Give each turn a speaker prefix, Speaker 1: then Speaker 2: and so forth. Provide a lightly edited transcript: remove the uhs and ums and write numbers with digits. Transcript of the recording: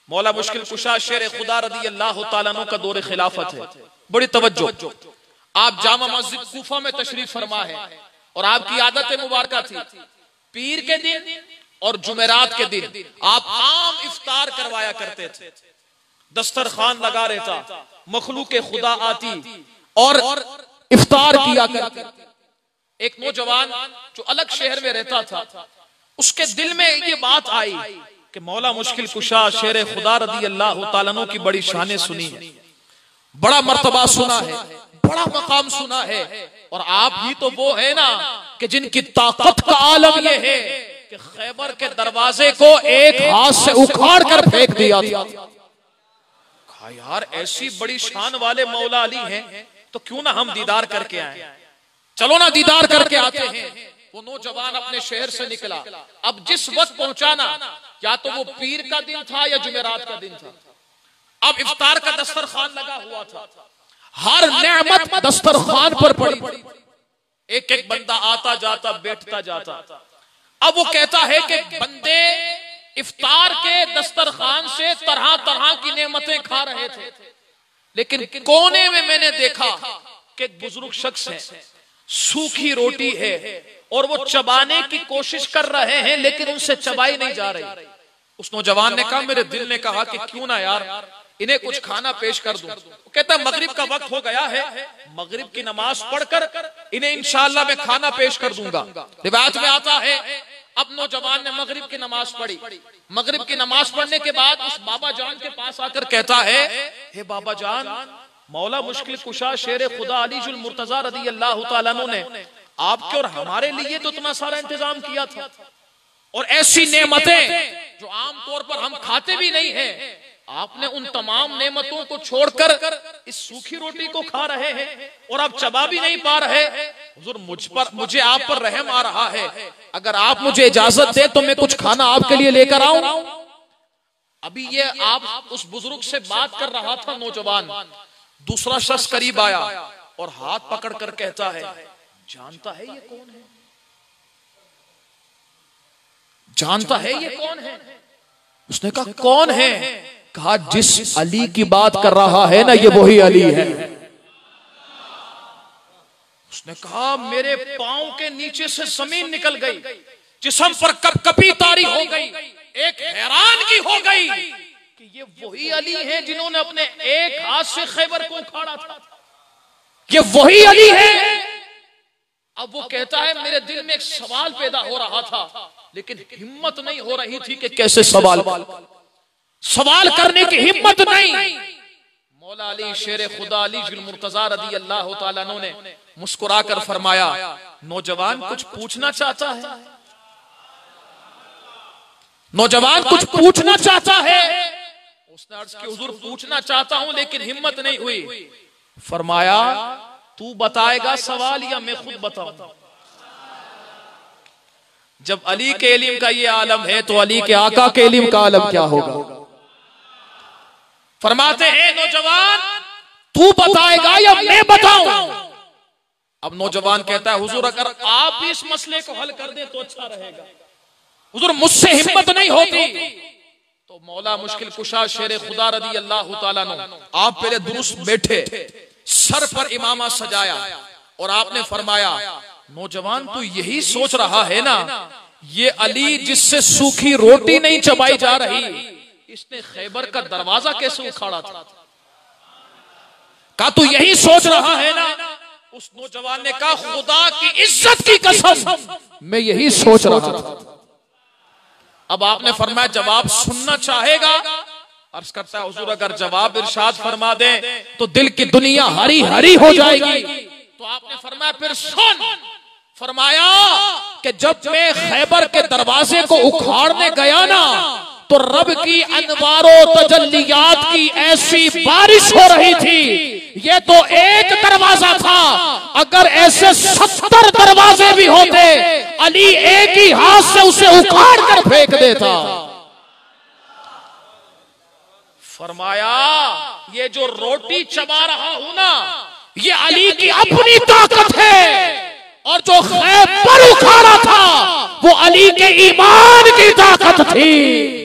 Speaker 1: मौला मुश्किल कुशा शेर खुदा रदी अल्लाह तआला अन्हु का दौर खिलाफत है। बड़ी तवज्जो, आप जामा मस्जिद कूफा में तशरीफ फरमा है और आपकी आदत मुबारक थी पीर के दिन और जुमेरात के दिन आप आम इफ्तार करवाया करते थे। दस्तरखान लगा रहता, मखलूक खुदा आती और इफ्तार किया करते। एक नौजवान जो अलग शहर में रहता था, उसके दिल में ये बात आई कि मौला मुश्किल कुशा शेर खुदा रदी अल्लाह तआला अन्हु की बड़ी शानें सुनी है, बड़ा मर्तबा सुना है, बड़ा मकाम सुना है, और आप ही तो वो है ना कि जिनकी ताकत का आलम ये है कि खैबर के दरवाजे को एक हाथ से उखाड़ कर फेंक दिया था। कहा यार ऐसी बड़ी शान वाले मौला अली हैं तो क्यों ना हम दीदार करके आए, चलो ना दीदार करके आते हैं। वो नौजवान अपने शहर से निकला। अब जिस वक्त पहुंचाना, या तो वो पीर का दिन था या जुमेरात का दिन था। अब इफ्तार का दस्तरखान लगा हुआ था, हर नेमत दस्तरखान पर पड़ी, एक एक बंदा आता जाता बैठता जाता। अब वो कहता है कि बंदे इफ्तार के दस्तरखान से तरह तरह की नेमतें खा रहे थे, लेकिन कोने में मैंने देखा कि एक बुजुर्ग शख्स है, सूखी रोटी है और वो चबाने की कोशिश कर रहे हैं लेकिन उनसे चबाई नहीं जा रही। उस नौजवान ने कहा, मेरे दिल ने कहा कि क्यों ना यार इन्हें कुछ खाना पेश कर दूं। कहता है मगरिब का वक्त हो गया है, मगरिब की नमाज पढ़कर इन्हें इंशाअल्लाह मैं खाना पेश कर दूंगा। रिवायत में आता है अब नौजवान ने मगरिब की नमाज पढ़ी। मगरिब की नमाज पढ़ने के बाद उस बाबा जान के पास आकर कहता है, हे बाबा जान, मौला मुश्किल कुशा शेर खुदा अली जुल मुर्तजा रदी अल्लाह तआला अन्हु ने आपके और हमारे लिए तो इतना सारा इंतजाम किया था, और ऐसी नेमतें जो आमतौर पर हम खाते भी नहीं हैं, आपने उन तमाम नेमतों को छोड़कर इस सूखी रोटी को खा रहे हैं और आप चबा भी नहीं पा रहे। हुजूर मुझे आप पर रहम आ रहा है, अगर आप मुझे इजाजत दे तो मैं कुछ खाना आपके लिए लेकर आऊं। अभी ये आप उस बुजुर्ग से बात कर रहा था नौजवान, दूसरा शख्स करीब आया और हाथ पकड़कर कहता है, जानता है ये कौन है? जानता है ये कौन है? उसने कहा कौन है? कहा जिस अली की बात कर रहा है ना, ये वही अली है। उसने कहा मेरे पांव के नीचे से जमीन निकल गई, जिस्म पर कपकपी तारी हो गई, एक हैरान की हो गई कि ये वही अली है जिन्होंने अपने एक हाथ से खैबर को उखाड़ा था, ये वही अली है। अब वो कहता है मेरे दिल में एक सवाल पैदा हो रहा था, लेकिन हिम्मत नहीं हो रही थी कि कैसे सवाल करने की हिम्मत नहीं। मौला अली शेर खुदा अली जुल मुर्तजा रदी अल्लाह तआला अन्हु ने मुस्कुराकर फरमाया, नौजवान कुछ पूछना चाहता है? नौजवान कुछ पूछना चाहता है? उसने अर्ज की हुजूर पूछना चाहता हूं लेकिन हिम्मत नहीं हुई। फरमाया तू बताएगा सवाल या मैं खुद बताऊं? जब अली के इल्म का ये आलम है तो अली के आका के इल्म का आलम क्या होगा? फरमाते हैं नौजवान तू बताएगा या मैं बताऊं? अब नौजवान कहता है हुजूर अगर आप इस मसले को हल कर दे तो अच्छा रहेगा। हुजूर मुझसे हिम्मत नहीं होती। तो मौला मुश्किल कुशा शेर खुदा रदी अल्लाह तआला अन्हु आप पहले दुरुस्त बैठे, सर पर इमामा सजाया और आपने फरमाया, नौजवान तू यही सोच रहा है ना, ये अली जिससे सूखी रोटी नहीं चबाई जा रही, इसने खैबर का दरवाजा कैसे उखाड़ा था? का तू यही सोच रहा है ना? उस नौजवान ने कहा खुदा की इज्जत की कसम मैं यही सोच रहा था। अब आपने फरमाया जवाब सुनना चाहेगा? अर्ज करता है हुजूर अगर जवाब इरशाद फरमा दे तो दिल की दुनिया हरी हरी हो जाएगी। तो आपने फरमाया फिर सुन। फरमाया कि जब मैं खैबर के दरवाजे को उखाड़ने गया ना, तो रब की अनवारों तजल्लियात की ऐसी बारिश हो रही थी। ये तो एक दरवाजा था, अगर ऐसे 70 दरवाजे भी होते अली एक ही हाथ से उसे उखाड़ कर फेंक देता। फरमाया ये जो रोटी चबा रहा हूं ना, ये अली की अपनी ताकत है, और जो खैबर उखाड़ा था वो अली के ईमान की ताकत थी।